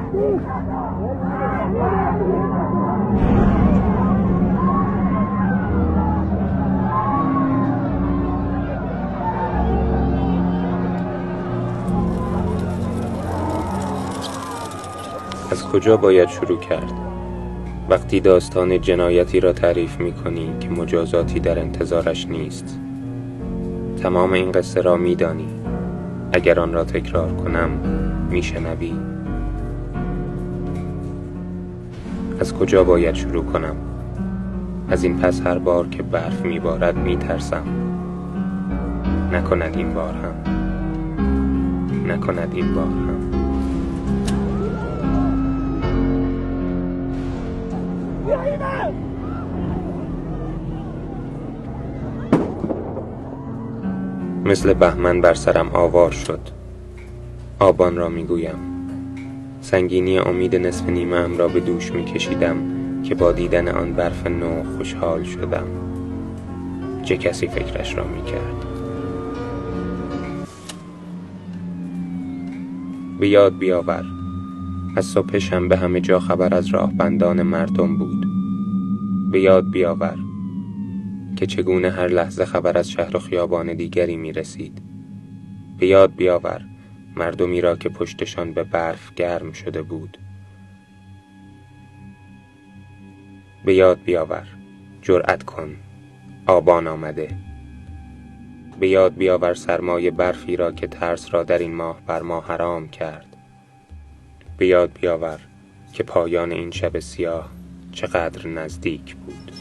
از کجا باید شروع کرد؟ وقتی داستان جنایتی را تعریف می‌کنی که مجازاتی در انتظارش نیست. تمام این قصه را می‌دانی. اگر آن را تکرار کنم می‌شنوی. از کجا باید شروع کنم؟ از این پس هر بار که برف می‌بارد می‌ترسم. نکند این بار هم. نکند این بار هم. مثل بهمن بر سرم آوار شد. آبان را میگویم. سنگینی امید نصف نیمه‌ام را به دوش میکشیدم که با دیدن آن برف نو خوشحال شدم. چه کسی فکرش را میکرد؟ به یاد بیاور. از صبح شنبه همه جا خبر از راهبندان مردم بود. به یاد بیاور که چگونه هر لحظه خبر از شهر و خیابان دیگری می رسید. به یاد بیاور مردمی را که پشتشان به برف گرم شده بود. به یاد بیاور. جرأت کن. آبان آمده. به یاد بیاور سرمای برفی را که ترس را در این ماه بر ما حرام کرد. به یاد بیاور که پایان این شب سیاه چقدر نزدیک بود.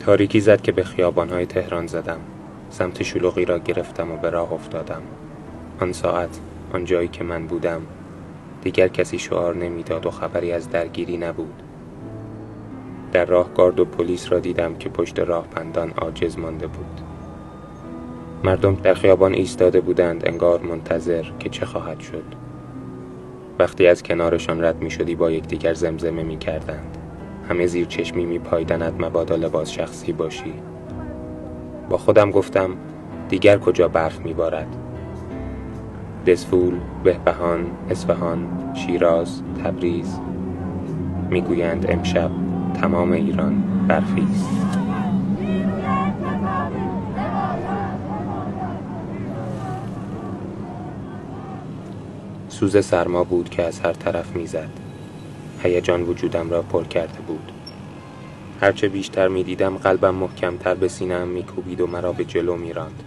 تاریکی زد که به خیابان‌های تهران زدم. سمت شلوغی را گرفتم و به راه افتادم. آن ساعت، آن جایی که من بودم، دیگر کسی شعار نمیداد و خبری از درگیری نبود. در راه گارد و پلیس را دیدم که پشت راهبندان عاجز مانده بود. مردم در خیابان ایستاده بودند انگار منتظر که چه خواهد شد. وقتی از کنارشان رد می شدی با یکدیگر زمزمه می کردند. همه زیر چشمی می پایدند مبادا لباس شخصی باشی. با خودم گفتم دیگر کجا برف می بارد؟ دسفول، بهبهان، اصفهان، شیراز، تبریز. می گویند امشب تمام ایران برفی است. سوز سرما بود که از هر طرف میزد. هیجان وجودم را پر کرده بود. هرچه بیشتر میدیدم قلبم محکمتر به سینه‌ام میکوبید و مرا به جلو میراند.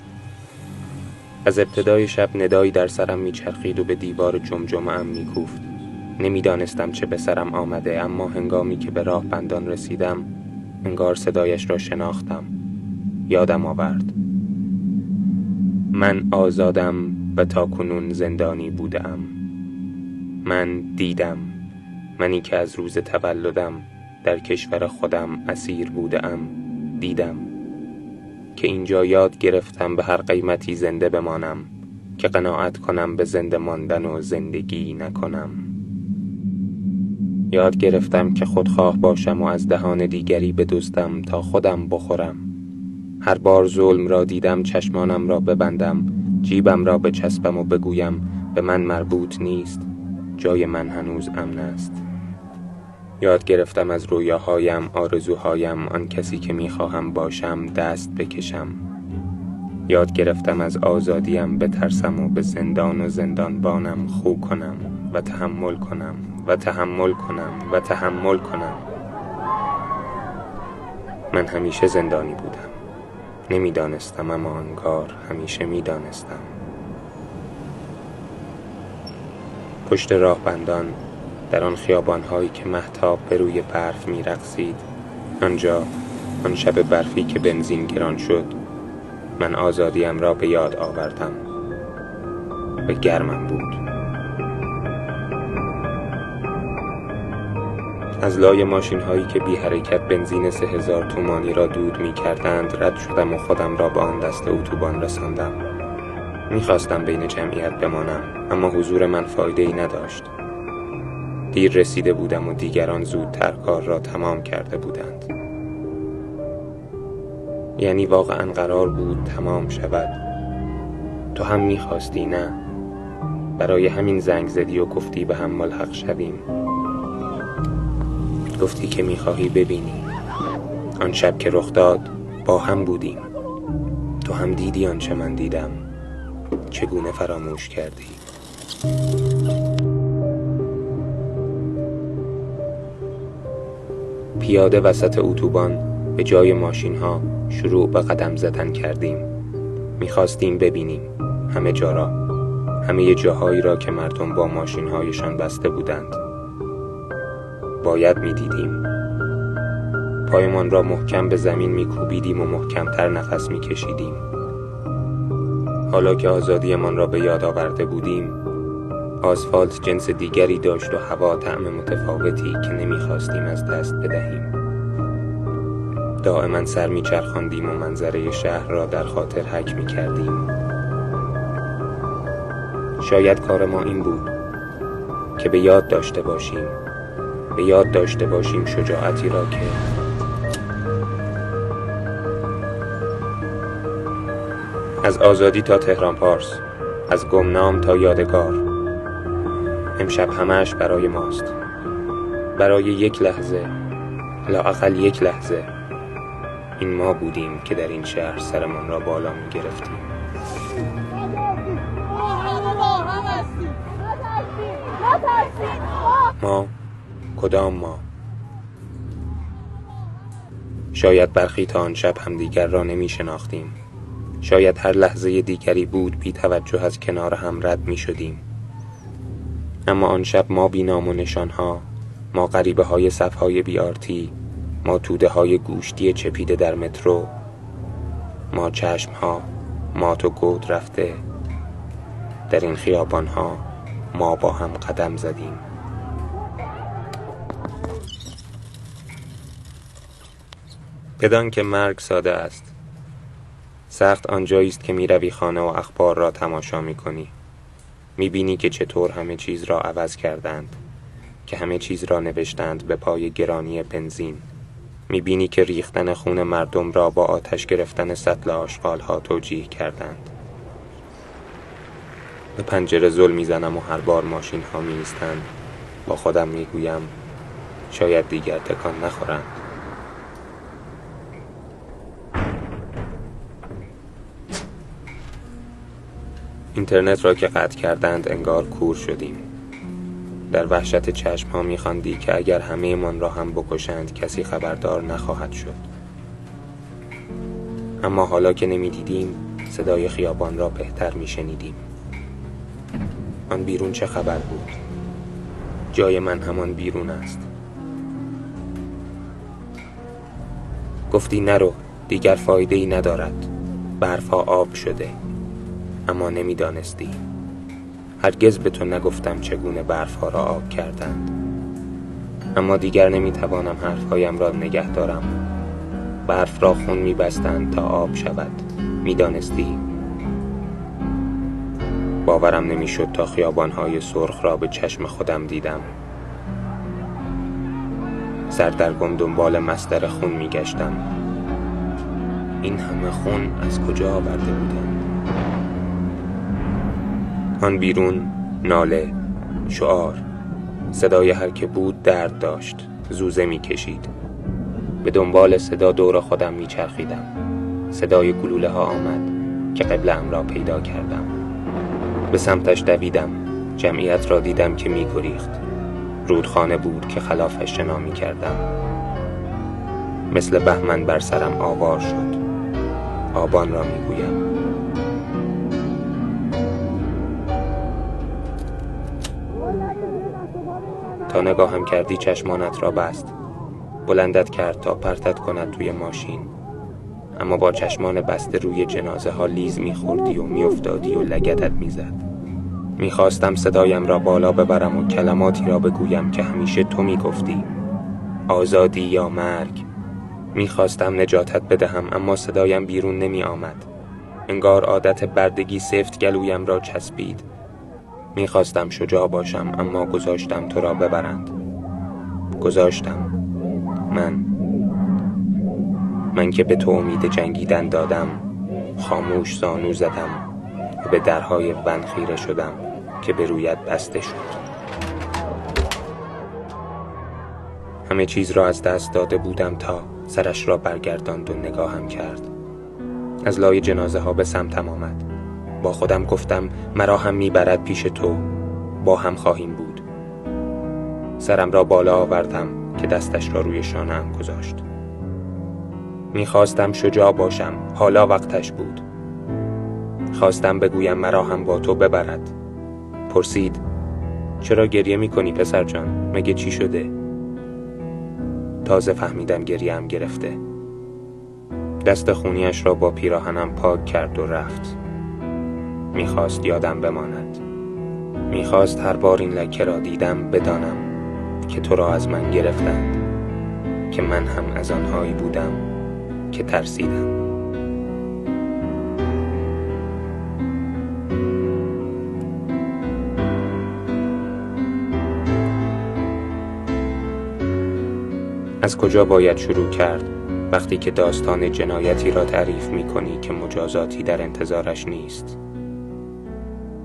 از ابتدای شب ندایی در سرم میچرخید و به دیوار جمجمه‌ام میکوفت. نمیدانستم چه به سرم آمده، اما هنگامی که به راهبندان رسیدم انگار صدایش را شناختم. یادم آورد. من آزادم و تاکنون زندانی بودم. من دیدم. منی که از روز تولدم در کشور خودم اسیر بودم. دیدم که اینجا یاد گرفتم به هر قیمتی زنده بمانم، که قناعت کنم به زنده ماندن و زندگی نکنم. یاد گرفتم که خودخواه باشم و از دهان دیگری بدزدم تا خودم بخورم. هر بار ظلم را دیدم چشمانم را ببندم، جیبم را بچسبم و بگویم به من مربوط نیست، جای من هنوز امن است. یاد گرفتم از رویاهایم، آرزوهایم، آن کسی که میخواهم باشم دست بکشم. یاد گرفتم از آزادیم بترسم و به زندان و زندانبانم خو کنم و تحمل کنم و تحمل کنم و تحمل کنم. من همیشه زندانی بودم. نمیدانستم، اما انگار همیشه میدانستم. پشت راهبندان، در آن خیابان‌هایی که مهتاب به روی برف می‌رقصید، آنجا، آن شب برفی که بنزین گران شد، من آزادیم را به یاد آوردم و گرمم بود. از لای ماشین‌هایی که بی حرکت بنزین 3000 تومانی را دود می‌کردند رد شدم و خودم را به آن دست اتوبان رساندم. می‌خواستم بین جمعیت بمانم، اما حضور من فایده‌ای نداشت. دیر رسیده بودم و دیگران زودتر کار را تمام کرده بودند. یعنی واقعاً قرار بود تمام شود، تو هم میخواستی نه؟ برای همین زنگ زدی و گفتی به هم ملحق شویم. گفتی که میخواهی ببینی. آن شب که رخ داد با هم بودیم. تو هم دیدی آنچه من دیدم. چگونه فراموش کردی؟ پیاده وسط اتوبان به جای ماشین ها شروع به قدم زدن کردیم. میخواستیم ببینیم همه جا را، همه جاهایی را که مردم با ماشین هایشان بسته بودند. باید میدیدیم. پایمان را محکم به زمین میکوبیدیم و محکمتر نفس میکشیدیم. حالا که آزادیمان را به یاد آورده بودیم، آسفالت جنس دیگری داشت و هوا طعم متفاوتی که نمیخواستیم از دست بدهیم. دائما سر میچرخاندیم و منظره شهر را در خاطر حک میکردیم. شاید کار ما این بود که به یاد داشته باشیم شجاعتی را که از آزادی تا تهران پارس، از گمنام تا یادگار، امشب همه‌اش برای ماست. برای یک لحظه، لااقل یک لحظه، این ما بودیم که در این شهر سرمان را بالا می گرفتیم. ما کدام ما؟ شاید برخی تا آن شب همدیگر را نمی شناختیم. شاید هر لحظه دیگری بود بی توجه از کنار هم رد می شدیم. اما آن شب ما بی نام و نشانها، ما غریبه های صفهای بیارتی، ما توده های گوشتی چپیده در مترو، ما چشمها مات و گود رفته، در این خیابانها ما با هم قدم زدیم. بدان که مرگ ساده است. سخت آنجایی است که می روی خانه و اخبار را تماشا می کنی. می بینی که چطور همه چیز را عوض کردند، که همه چیز را نوشتند به پای گرانی بنزین. می بینی که ریختن خون مردم را با آتش گرفتن سطل آشغال ها توجیه کردند. به پنجره زل می زنم و هر بار ماشین ها می ایستند. با خودم می گویم شاید دیگر تکان نخورند. اینترنت را که قطع کردند انگار کور شدیم. در وحشت چشم ها می خواندی که اگر همه من را هم بکشند کسی خبردار نخواهد شد. اما حالا که نمی دیدیم صدای خیابان را بهتر می شنیدیم. آن بیرون چه خبر بود؟ جای من همان بیرون است. گفتی نرو، دیگر فایده ای ندارد. برفا آب شده. اما نمی دانستی. هرگز به تو نگفتم چگونه برفا را آب کردند. اما دیگر نمی توانم حرفهایم را نگه دارم. برف را خون می بستند تا آب شود. می دانستی؟ باورم نمی شد تا خیابانهای سرخ را به چشم خودم دیدم. سردرگم دنبال مصدر خون می گشتم. این همه خون از کجا آورده بودند؟ آن بیرون ناله، شعار، صدای هر که بود درد داشت، زوزه می کشید. به دنبال صدا دور خودم می چرخیدم. صدای گلوله ها آمد که قبله‌ام را پیدا کردم. به سمتش دویدم. جمعیت را دیدم که می گریخت. رودخانه بود که خلافش شنا می کردم. مثل بهمن بر سرم آوار شد. آبان را می گویم. تا نگاهم کردی چشمانت را بست. بلندت کرد تا پرتت کند توی ماشین. اما با چشمان بسته روی جنازه ها لیز می‌خوردی و می‌افتادی و لگدت می‌زد. می‌خواستم صدایم را بالا ببرم و کلماتی را بگویم که همیشه تو می‌گفتی. آزادی یا مرگ. می‌خواستم نجاتت بدهم اما صدایم بیرون نمی‌آمد. انگار عادت بردگی سفت گلویم را چسبید. می‌خواستم شجاع باشم اما گذاشتم تو را ببرند. گذاشتم. من که به تو امید جنگیدن دادم، خاموش زانو زدم و به به درهای ون خیره شدم که به رویت بسته شد. همه چیز را از دست داده بودم تا سرش را برگرداند و نگاهم کرد. از لای جنازه ها به سمتم آمد. با خودم گفتم مرا هم میبرد پیش تو، با هم خواهیم بود. سرم را بالا آوردم که دستش را روی شانه‌ام گذاشت. میخواستم شجاع باشم، حالا وقتش بود. خواستم بگویم مرا هم با تو ببرد. پرسید چرا گریه میکنی پسر جان؟ مگه چی شده؟ تازه فهمیدم گریه‌ام گرفته. دست خونیش را با پیراهنم پاک کرد و رفت. میخواست یادم بماند. میخواست هر بار این لکه را دیدم بدانم که تو را از من گرفتند، که من هم از آنهایی بودم که ترسیدم. از کجا باید شروع کرد وقتی که داستان جنایتی را تعریف می کنی که مجازاتی در انتظارش نیست؟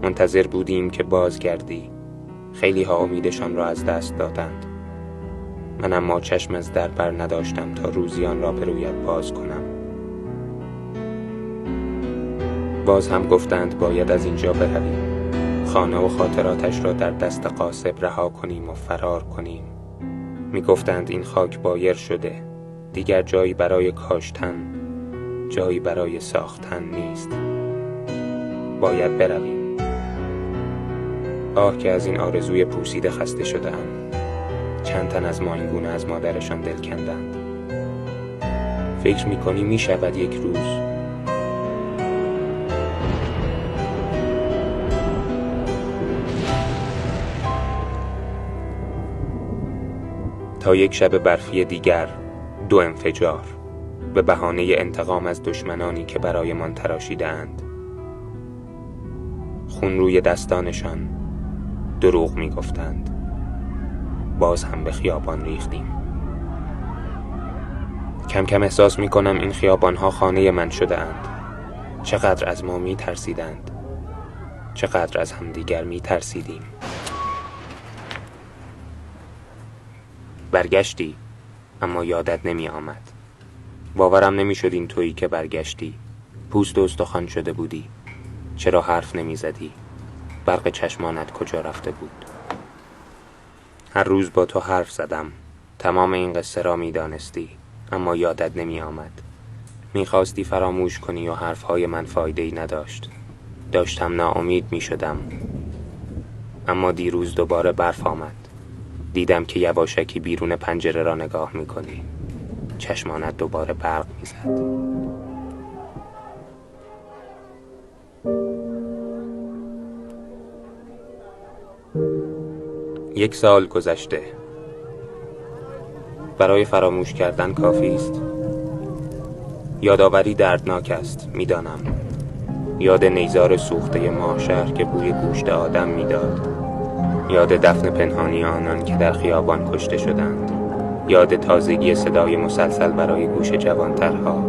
منتظر بودیم که بازگردی. خیلی ها امیدشان را از دست دادند. من اما چشم از در بر نداشتم تا روزی آن را به رویت باز کنم. باز هم گفتند باید از اینجا برویم. خانه و خاطراتش را در دست غاصب رها کنیم و فرار کنیم. می گفتند این خاک بایر شده. دیگر جایی برای کاشتن، جایی برای ساختن نیست. باید برویم. آه که از این آرزوی پوسیده خسته شده‌ام. چند تن از ما این گونه از مادرشان دل کندند. فکر می‌کنی می‌شود یک روز تا یک شب برفی دیگر، 2 انفجار به بهانه انتقام از دشمنانی که برایمان تراشیدند. خون روی دستانشان، دروغ می‌گفتند. باز هم به خیابان ریختیم. کم کم احساس می‌کنم این خیابان‌ها خانه من شده‌اند. چقدر از ما می‌ترسیدند. چقدر از همدیگر می‌ترسیدیم. برگشتی، اما یادت نمی آمد. باورم نمی شد این تویی که برگشتی. پوست و استخوان شده بودی. چرا حرف نمی زدی؟ برق چشمانت کجا رفته بود؟ هر روز با تو حرف زدم. تمام این قصه را می دانستی، اما یادت نمی آمد. می خواستی فراموش کنی و حرفهای من فایده‌ای نداشت. داشتم ناامید می شدم. اما دیروز دوباره برف آمد. دیدم که یواشکی بیرون پنجره را نگاه می کنی. چشمانت دوباره برق می زد. 1 سال گذشته. برای فراموش کردن کافی است. یادآوری دردناک است، میدانم. یاد نیزار سوخته ماهشهر که بوی گوشت آدم میداد. یاد دفن پنهانی آنان که در خیابان کشته شدند. یاد تازگی صدای مسلسل برای گوش جوانترها.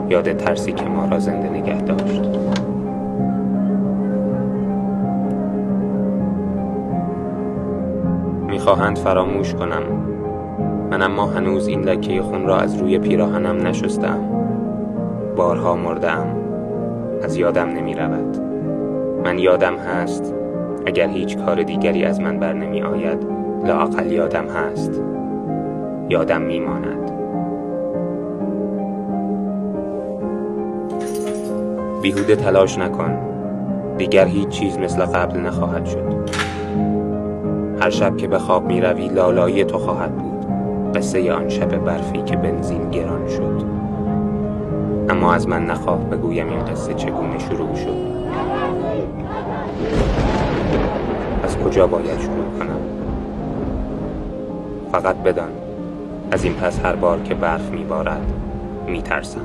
یاد ترسی که ما را زنده نگه داشت. میخواهند فراموش کنم. من اما هنوز این لکه خون را از روی پیراهنم نشستم. بارها مردم. از یادم نمی رود. من یادم هست. اگر هیچ کار دیگری از من بر نمی آید، لااقل یادم هست. یادم می ماند. بیهوده تلاش نکن. دیگر هیچ چیز مثل قبل نخواهد شد. هر شب که به خواب می روی لالایی تو خواهد بود. قصه آن شب برفی که بنزین گران شد. اما از من نخواه بگویم این قصه چگونه شروع شد. از کجا باید شروع کنم؟ فقط بدان از این پس هر بار که برف می بارد می ترسم.